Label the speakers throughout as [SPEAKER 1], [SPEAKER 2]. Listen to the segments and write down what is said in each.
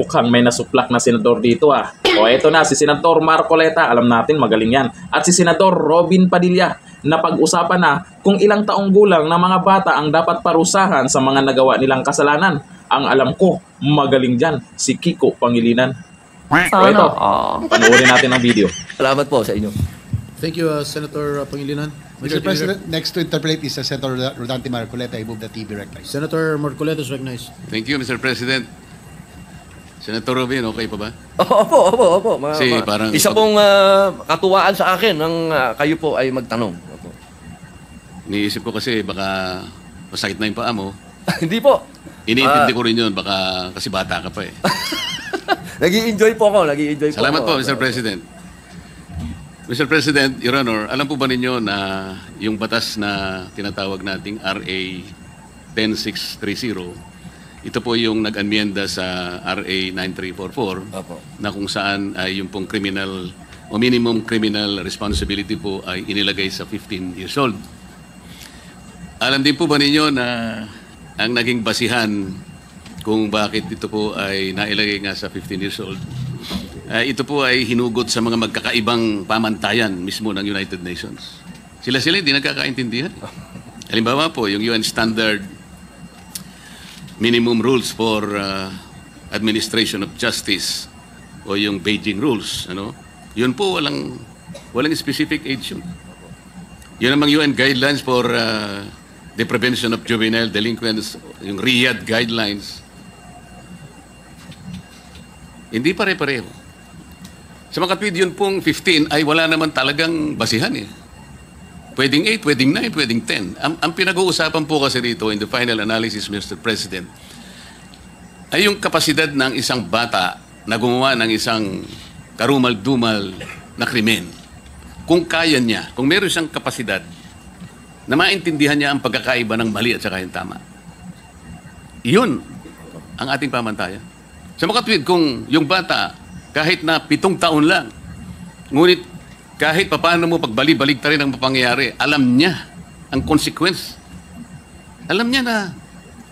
[SPEAKER 1] mukhang may nasuplak na senador dito ah. O eto na, si Senador Marcoleta, alam natin magaling yan. At si Senador Robin Padilla, napag-usapan na kung ilang taong gulang na mga bata ang dapat parusahan sa mga nagawa nilang kasalanan. Ang alam ko, magaling dyan, si Kiko Pangilinan. O ito, panoorin natin ang video.
[SPEAKER 2] Salamat po sa inyo.
[SPEAKER 3] Thank you, Senator Pangilinan.
[SPEAKER 4] Mr. President, next to interpolate is Senator Rodante Marcoleta. I move that he be recognized.
[SPEAKER 3] Senator Marcoleta is recognized.
[SPEAKER 5] Thank you, Mr. President. Senator Robin, okay pa ba?
[SPEAKER 2] Opo.
[SPEAKER 5] Parang
[SPEAKER 2] isa pong katuwaan sa akin ng kayo po ay magtanong. Opo.
[SPEAKER 5] Niisip ko kasi baka masakit na yung paa mo.
[SPEAKER 2] Hindi po.
[SPEAKER 5] Iniintindi ko rin yun, baka kasi bata ka pa eh.
[SPEAKER 2] Nag-i-enjoy po ako.
[SPEAKER 5] Salamat po, Mr. President. Mr. President, Your Honor, alam po ba ninyo na yung batas na tinatawag nating RA 10630, ito po yung nag-amyenda sa RA 9344
[SPEAKER 2] Opo.
[SPEAKER 5] na kung saan ay yung pong criminal o minimum criminal responsibility po ay inilagay sa 15 years old. Alam din po ba ninyo na ang naging basihan kung bakit ito po ay nailagay nga sa 15 years old, ito po ay hinugot sa mga magkakaibang pamantayan mismo ng United Nations. Sila hindi nagkakaintindihan. Halimbawa po, yung UN Standard Minimum Rules for Administration of Justice o yung Beijing Rules, yun po walang specific age yun. Yun namang UN Guidelines for the Prevention of Juvenile Delinquents, yung Riyadh Guidelines. Hindi pare-pareho. Sa mga katwid yun pong 15 ay wala naman talagang basihan eh. Pwedeng 8, pwedeng 9, pwedeng 10. Ang pinag-uusapan po kasi dito in the final analysis, Mr. President, ay yung kapasidad ng isang bata na gumawa ng isang karumal-dumal na krimen. Kung kaya niya, kung meron siyang kapasidad na maintindihan niya ang pagkakaiba ng mali at saka yung tama. Iyon ang ating pamantayan. Sa mga katwid, kung yung bata kahit na 7 taon lang, ngunit kahit papaano mo pagbali-balik ta rin ang mapangyayari, alam niya ang consequence. Alam niya na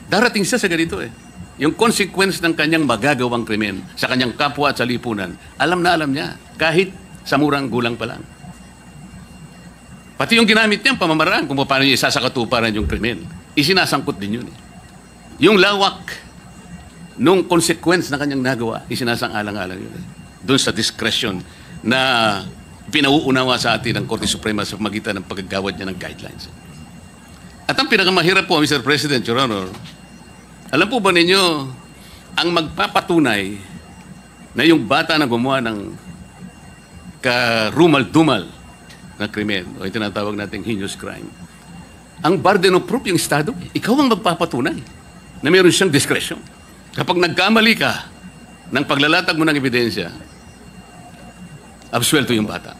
[SPEAKER 5] darating siya sa ganito eh. Yung consequence ng kanyang magagawang krimen sa kanyang kapwa at sa lipunan, alam niya, kahit sa murang gulang pa lang. Pati yung ginamit niya, pamamaraan kung paano niya isasakatuparan yung krimen, isinasangkot din yun eh. Yung lawak nung consequence na kanyang nagawa, isinasang-alang-alang yun. Doon sa discretion na pinauunawa sa atin ng Korte Suprema sa magitan ng paggagawad niya ng guidelines. At ang pinakamahirap po, Mr. President, Your Honor, alam po ba ninyo, ang magpapatunay na yung bata na gumawa ng karumal-dumal na krimen, o yung tinatawag nating heinous crime, ang burden of proof yung Estado, ikaw ang magpapatunay na meron siyang discretion. Kapag nagkamali ka ng paglalatag mo ng ebidensya, absuelto yung bata.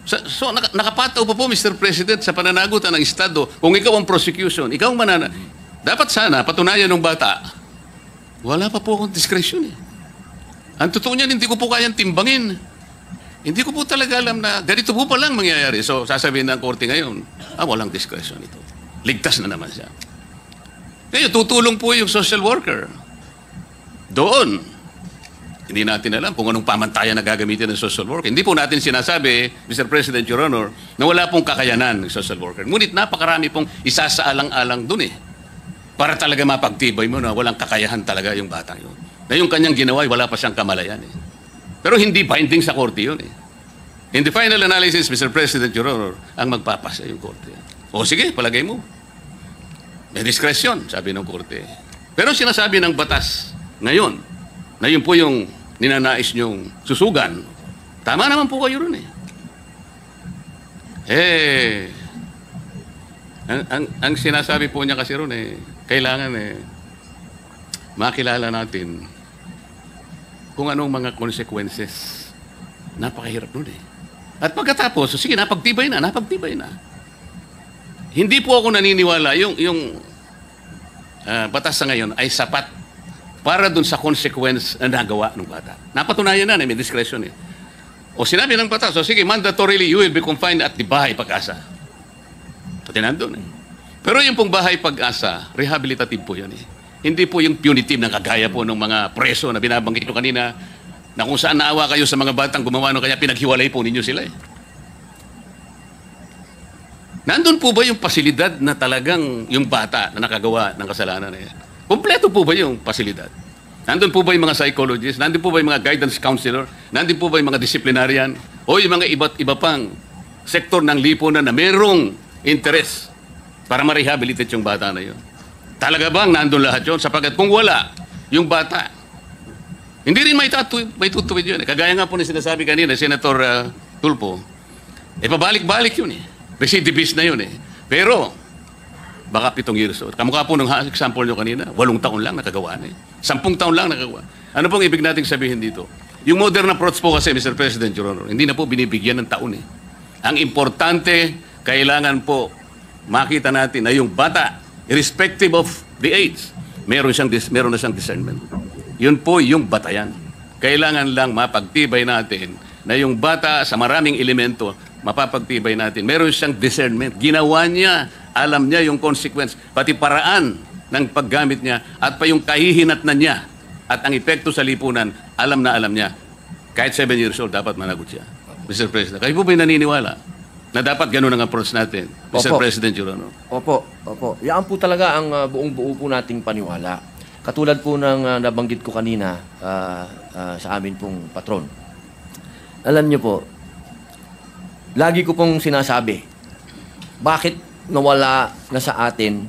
[SPEAKER 5] So nakapataw pa po, Mr. President, sa pananagutan ng Estado, kung ikaw ang prosecution, ikaw ang dapat sana patunayan ng bata, wala pa po akong discretion eh. Ang totoo niyan, hindi ko po kayang timbangin. Hindi ko po talaga alam na ganito po pa lang mangyayari. So sasabihin ng korte ngayon, walang discretion ito. Ligtas na naman siya. Ngayon, tutulong po yung social worker. Doon, hindi natin alam kung anong pamantayan na gagamitin ng social worker. Hindi po natin sinasabi, Mr. President, Your Honor, na wala pong kakayanan ng social worker. Ngunit napakarami pong isasaalang-alang dun eh. Para talaga mapagtibay mo na walang kakayahan talaga yung batang yun. Na yung kanyang ginawa, wala pa siyang kamalayan eh. Pero hindi binding sa korte yun eh. In the final analysis, Mr. President, Your Honor, ang magpapasa yung korte. O sige, palagay mo. May discretion, sabi ng korte. Pero sinasabi ng batas ngayon, na yun po yung ninanais nyong susugan, tama naman po kayo ron eh. Ang sinasabi po niya kasi ron eh, kailangan makilala natin kung anong mga consequences. Napakahirap nun eh. At pagkatapos, sige, napagtibay na. Hindi po ako naniniwala yung batas sa ngayon ay sapat para dun sa consequence na nagawa ng bata. Napatunayan na, may discretion eh. O sinabi ng batas, sige, mandatorily you will be confined at the Bahay Pag-asa. Pati nandun eh. Pero yung pong Bahay Pag-asa, rehabilitative po yun eh. Hindi po yung punitive na kagaya po ng mga preso na binabanggit ko kanina na kung saan naawa kayo sa mga batang gumawa no, kaya pinaghiwalay po ninyo sila eh. Nandun po ba yung pasilidad na talagang yung bata na nakagawa ng kasalanan na yan? Kompleto po ba yung pasilidad? Nandun po ba yung mga psychologists? Nandun po ba yung mga guidance counselor? Nandun po ba yung mga disciplinarian? O yung mga iba't iba pang sektor ng lipunan na merong interest para ma-rehabilitate yung bata na yun? Talaga bang nandun lahat yun? Sapagkat kung wala, yung bata, hindi rin may tutuwid yun. Kagaya nga po na sinasabi kanina, Senator Tulfo, pabalik-balik yun eh. Recidivist na yun eh. Pero, baka 7 years old. Kamukha po nung example nyo kanina, 8 taon lang nakagawa na eh. 10 taon lang nakagawa. Ano pong ibig nating sabihin dito? Yung modern approach po kasi, Mr. President, Your Honor, hindi na po binibigyan ng taon eh. Ang importante, kailangan po makita natin na yung bata, irrespective of the age, meron na siyang discernment. Yun po yung batayan. Kailangan lang mapagtibay natin na yung bata sa maraming elemento, mapapagtibay natin. Meron siyang discernment. Ginawa niya, alam niya yung consequence, pati paraan ng paggamit niya at pa yung kahihinat na niya at ang epekto sa lipunan, alam na alam niya. Kahit 7 years old, dapat managot siya. Mr. President, kayo po ba'y naniniwala na dapat ganun ang approach natin? Mr. President, Your Honor.
[SPEAKER 2] Opo. Yan po talaga ang buong-buo po nating paniwala. Katulad po ng nabanggit ko kanina sa amin pong patron. Alam niyo po, lagi ko pong sinasabi, bakit nawala na sa atin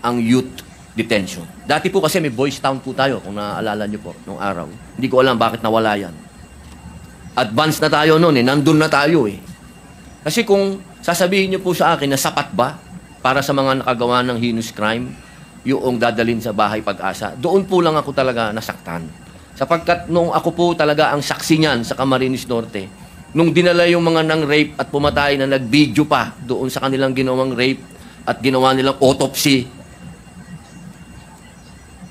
[SPEAKER 2] ang youth detention? Dati po kasi may boys town po tayo, kung naaalala niyo po, nung araw. Hindi ko alam bakit nawala yan. Advance na tayo noon eh, nandun na tayo eh. Kasi kung sasabihin niyo po sa akin na sapat ba para sa mga nakagawa ng heinous crime, yung dadalhin sa bahay Pag-asa, doon po lang ako talaga nasaktan. Sapagkat nung ako po talaga ang saksi niyan sa Camarines Norte, nung dinala yung mga nang-rape at pumatay na nag-video pa doon sa kanilang ginawang rape at ginawa nilang autopsy,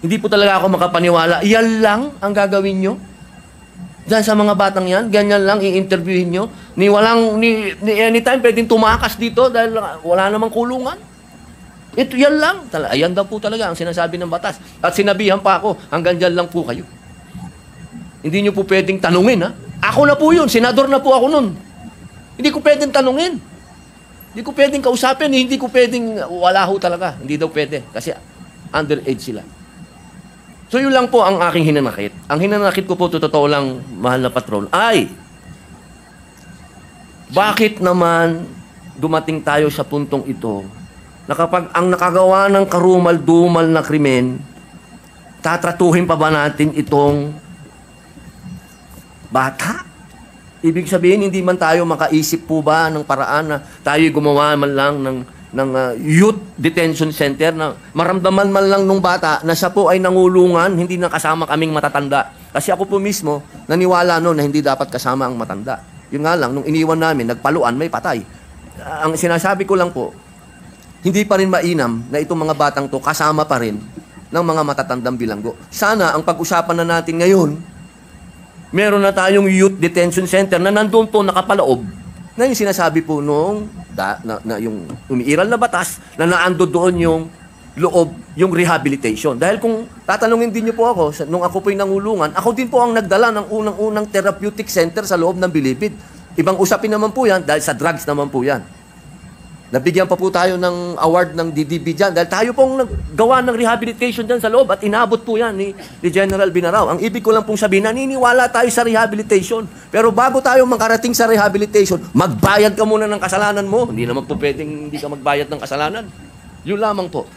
[SPEAKER 2] hindi po talaga ako makapaniwala. Yan lang ang gagawin nyo? Diyan sa mga batang yan, ganyan lang i-interviewin nyo? Ni anytime pwedeng tumakas dito dahil wala namang kulungan? Ito, yan lang. Ayan daw po talaga ang sinasabi ng batas. At sinabihan pa ako, hanggang dyan lang po kayo. Hindi nyo po pwedeng tanungin, ha? Ako na po yun. Senador na po ako nun. Hindi ko pwedeng tanungin. Hindi ko pwedeng kausapin. Hindi ko pwedeng, wala ho talaga. Hindi daw pwede. Kasi underage sila. So yun lang po ang aking hinanakit. Ang hinanakit ko po, totoo lang, mahal na patron, ay, bakit naman dumating tayo sa puntong ito na kapag ang nakagawa ng karumal-dumal na krimen, tatratuhin pa ba natin itong bata? Ibig sabihin, hindi man tayo makaisip po ba ng paraan na tayo gumawa man lang ng youth detention center na maramdaman man lang nung bata na siya po ay nangulungan, hindi na kasama kaming matatanda. Kasi ako po mismo, naniwala noon na hindi dapat kasama ang matanda. Yun nga lang, nung iniwan namin, nagpaluan, may patay. Ang sinasabi ko lang po, hindi pa rin mainam na itong mga batang to kasama pa rin ng mga matatandang bilanggo. Sana ang pag-usapan na natin ngayon, meron na tayong youth detention center na nandun po nakapaloob na yung sinasabi po nung na yung umiiral na batas na naando doon yung loob, yung rehabilitation. Dahil kung tatanungin din niyo po ako, nung ako po'y nangulungan, ako din po ang nagdala ng unang-unang therapeutic center sa loob ng Bilibid. Ibang usapin naman po yan dahil sa drugs naman po yan. Nabigyan pa po tayo ng award ng DDB dyan dahil tayo pong naggawa ng rehabilitation dyan sa loob at inabot po yan ni General Binarao. Ang ibig ko lang pong sabihin, naniniwala tayo sa rehabilitation. Pero bago tayo makarating sa rehabilitation, magbayad ka muna ng kasalanan mo. Hindi naman po pwedeng hindi ka magbayad ng kasalanan. Yun lamang po.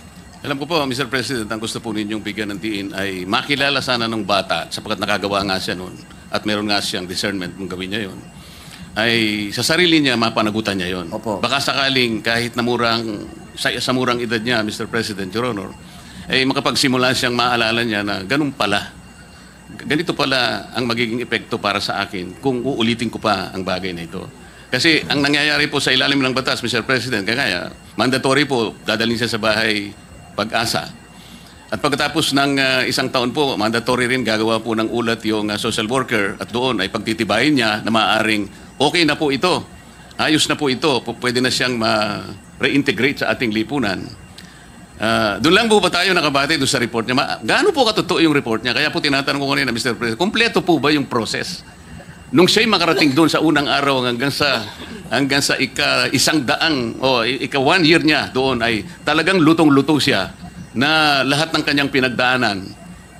[SPEAKER 5] Alam ko po, Mr. President, ang gusto po ninyong bigyan ng diin ay makilala sana ng bata sapagkat nakagawa nga siya noon at meron nga siyang discernment kung gawin niya yun. Ay sa sarili niya, mapanagutan niya yon. Baka sakaling kahit na sa murang edad niya, Mr. President, Your Honor, ay makapagsimula siyang maalala niya na ganun pala. Ganito pala ang magiging epekto para sa akin kung uulitin ko pa ang bagay na ito. Kasi ang nangyayari po sa ilalim ng batas, Mr. President, kaya mandatory po, dadalhin siya sa bahay Pag-asa. At pagkatapos ng 1 taon po, mandatory rin gagawa po ng ulat yung social worker at doon ay pagtitibayin niya na maaaring okay na po ito. Ayos na po ito. Pwede na siyang ma-reintegrate sa ating lipunan. Doon lang po ba tayo nakabate doon sa report niya? Gaano po katotoo yung report niya? Kaya po tinatanong ko kanina, Mr. President, kumpleto po ba yung process? Nung siya'y makarating doon sa unang araw hanggang sa ika 1 year niya doon ay talagang lutong-luto siya na lahat ng kanyang pinagdaanan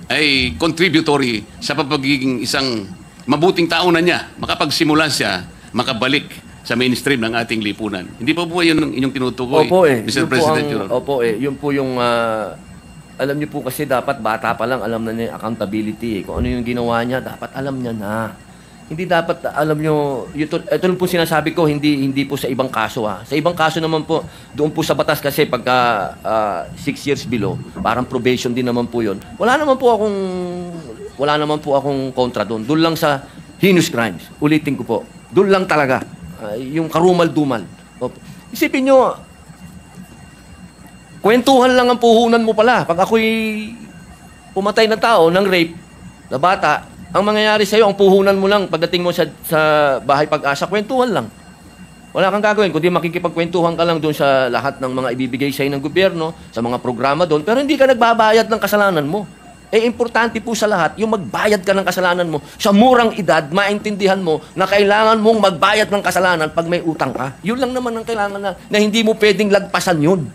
[SPEAKER 5] ay contributory sa pagiging isang mabuting tao na niya. Makapagsimula siya, makabalik sa mainstream ng ating lipunan. Hindi pa po yun ang inyong tinutukoy,
[SPEAKER 2] Opo
[SPEAKER 5] Mr.
[SPEAKER 2] Yun
[SPEAKER 5] President.
[SPEAKER 2] po opo yun po yung, alam niyo po kasi dapat bata pa lang, alam na niya yung accountability. Kung ano yung ginawa niya, dapat alam niya na. Hindi dapat, alam niyo, ito lang po sinasabi ko, hindi po sa ibang kaso. Sa ibang kaso naman po, doon po sa batas kasi pagka 6 years below, parang probation din naman po yun. Wala naman po akong kontra doon. Doon lang sa heinous crimes. Ulitin ko po. Doon lang talaga. Yung karumal-dumal. Isipin nyo, kwentuhan lang ang puhunan mo pala. Pag ako'y pumatay ng tao, ng rape, na bata, ang mangyayari sa'yo, ang puhunan mo lang pagdating mo sa bahay pag-asa, kwentuhan lang. Wala kang gagawin, kundi makikipagkwentuhan ka lang doon sa lahat ng mga ibibigay sa'yo ng gobyerno, sa mga programa doon, pero hindi ka nagbabayad ng kasalanan mo. Importante po sa lahat, yung magbayad ka ng kasalanan mo, sa murang edad, maintindihan mo na kailangan mong magbayad ng kasalanan pag may utang ka. Yun lang naman ang kailangan na hindi mo pwedeng lagpasan yun.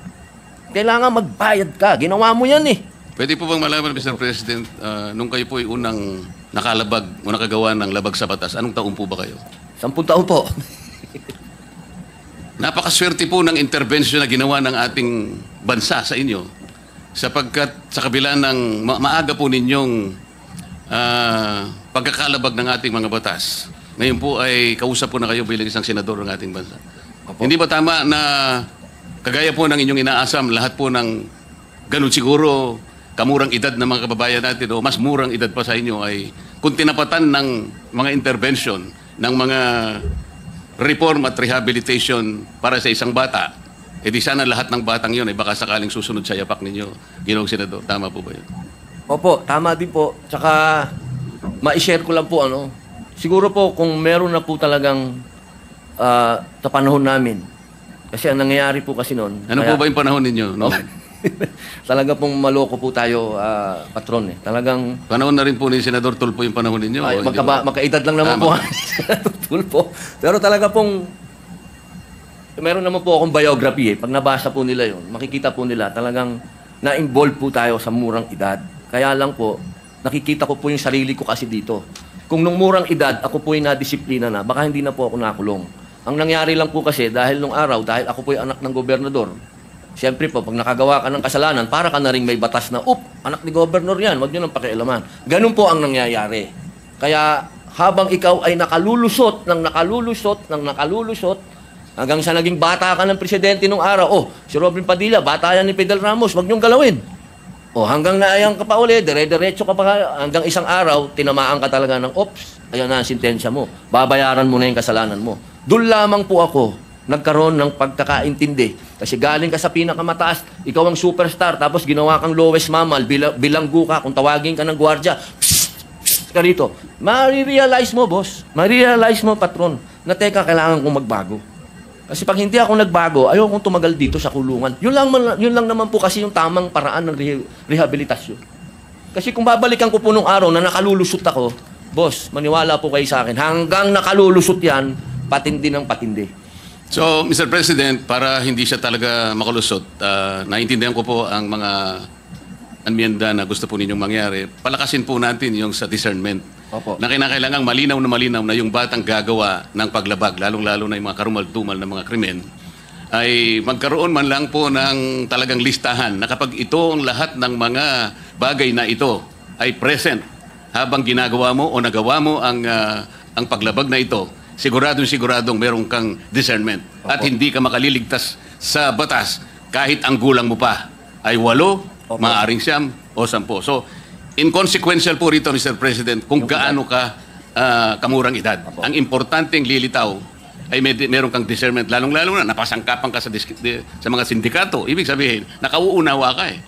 [SPEAKER 2] Kailangan magbayad ka. Ginawa mo yan eh.
[SPEAKER 5] Pwede po bang malaman, Mr. President, nung kayo po ay unang nakalabag o nakagawa ng labag sa batas, anong taon po ba kayo?
[SPEAKER 2] 10 taon po.
[SPEAKER 5] Napakaswerte po ng intervention na ginawa ng ating bansa sa inyo sapagkat sa kabila ng maaga po ninyong pagkakalabag ng ating mga batas. Ngayon po ay kausap po na kayo bilang isang senador ng ating bansa.
[SPEAKER 2] Opo.
[SPEAKER 5] Hindi ba tama na kagaya po ng inyong inaasam, lahat po ng ganun siguro kamurang edad ng mga kababayan natin o mas murang edad pa sa inyo ay kung tinapatan ng mga intervention ng mga reform at rehabilitation para sa isang bata, di sana lahat ng batang yun ay baka sakaling susunod sa yapak ninyo, Ginoong Senador. Tama po ba yun?
[SPEAKER 2] Opo, tama din po. Tsaka, ma-share ko lang po, siguro po kung meron na po talagang sa panahon namin, kasi ang nangyayari po kasi noon.
[SPEAKER 5] Ano po ba yung panahon ninyo? No?
[SPEAKER 2] Talaga pong maloko po tayo, patron eh. Talagang,
[SPEAKER 5] Panahon na rin po ni Senador Tulfo yung panahon ninyo? o hindi ba?
[SPEAKER 2] magkaedad lang naman po. Tulpo. Pero talaga pong, meron naman po akong biography eh. Pag nabasa po nila yun, makikita po nila talagang na-involve po tayo sa murang edad. Kaya lang po, nakikita ko po yung sarili ko kasi dito. Kung nung murang edad, ako po yung nadisiplina na, baka hindi na po ako nakulong. Ang nangyari lang po kasi, dahil nung araw, dahil ako po yung anak ng gobernador, siyempre po, pag nakagawa ka ng kasalanan, para ka na rin may batas na, anak ni gobernador yan, wag nyo nang pakialaman. Ganun po ang nangyayari. Kaya, habang ikaw ay nakalulusot, hanggang sa naging bata ka ng presidente nung araw, si Robin Padilla, bata yan ni Fidel Ramos, wag niyong galawin. Hanggang naayang ka pa uli, dire-diretso ka pa, hanggang isang araw, tinamaan ka talaga ng, ayan na ang sintensya mo. Babayaran mo na yung kasalanan mo. Doon lamang po ako nagkaroon ng pagkakaintindi. Kasi galing ka sa pinakamataas, ikaw ang superstar, tapos ginawa kang lowest mammal, bilanggo ka, kung tawagin ka ng gwardiya, ka rito. Marirealize mo, boss. Marirealize mo, patron, na teka, kailangan kong magbago. Kasi pag hindi ako nagbago, ayaw kong tumagal dito sa kulungan. Yun lang naman po kasi yung tamang paraan ng rehabilitasyon. Kasi kung babalikan ko po nung araw na nakalulusot ako, boss, maniwala po kayo sa akin, hanggang nakalulusot yan, patindi ng patindi.
[SPEAKER 5] So, Mr. President, para hindi siya talaga makalusot, naintindihan ko po ang mga anmiyenda na gusto po ninyong mangyari. Palakasin po natin yung sa discernment.
[SPEAKER 2] Opo.
[SPEAKER 5] Na kinakailangang malinaw na yung batang gagawa ng paglabag, lalong-lalo na yung mga karumal-dumal na mga krimen, ay magkaroon man lang po ng talagang listahan na kapag ito ang lahat ng mga bagay na ito ay present habang ginagawa mo o nagawa mo ang paglabag na ito, siguradong meron kang discernment.
[SPEAKER 2] Opo.
[SPEAKER 5] At hindi ka makaliligtas sa batas kahit ang gulang mo pa ay 8,
[SPEAKER 2] Opo.
[SPEAKER 5] maaaring 9 o 10. So, inconsequential po rito, Mr. President, kung gaano ka kamurang edad.
[SPEAKER 2] Opo.
[SPEAKER 5] Ang importanteng lilitaw ay meron kang discernment, lalong-lalo na napasangkapan ka sa mga sindikato. Ibig sabihin, nakauunawa ka eh.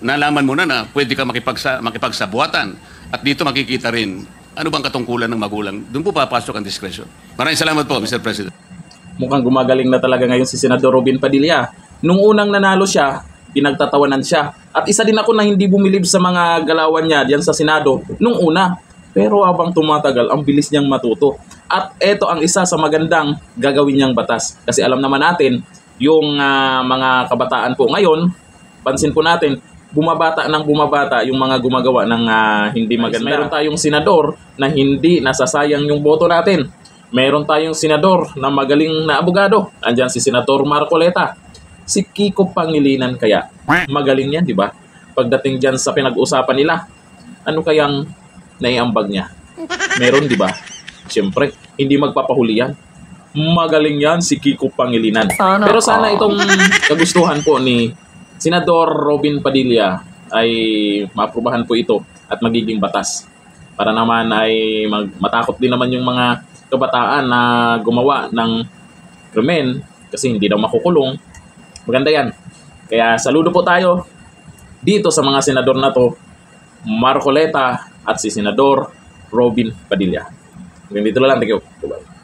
[SPEAKER 5] Nalaman mo na pwede ka makipagsabuatan. At dito makikita rin, ano bang katungkulan ng magulang? Doon po papasok ang discretion. Maraming salamat po, Mr. President.
[SPEAKER 1] Mukhang gumagaling na talaga ngayon si Senador Robin Padilla. Nung unang nanalo siya, pinagtatawanan siya. At isa din ako na hindi bumilib sa mga galawan niya diyan sa Senado nung una. Pero habang tumatagal, ang bilis niyang matuto. At ito ang isa sa magandang gagawin niyang batas. Kasi alam naman natin, yung mga kabataan po ngayon, pansin po natin, bumabata yung mga gumagawa ng hindi maganda. Meron tayong senador na hindi nasasayang yung boto natin. Meron tayong senador na magaling na abogado. Andyan si Senator Marcoleta. Si Kiko Pangilinan kaya. Magaling yan, di ba? Pagdating dyan sa pinag-usapan nila, ano kayang naiambag niya? Meron, di ba? Siyempre, hindi magpapahuli yan. Magaling yan si Kiko Pangilinan. Pero sana itong kagustuhan po ni Senador Robin Padilla ay maaprubahan po ito at magiging batas. Para naman ay matakot din naman yung mga kabataan na gumawa ng krimen kasi hindi daw makukulong. Maganda yan. Kaya saludo po tayo dito sa mga senador na to, Marcoleta at si Senador Robin Padilla. Hanggang dito lang. Thank you. Bye-bye.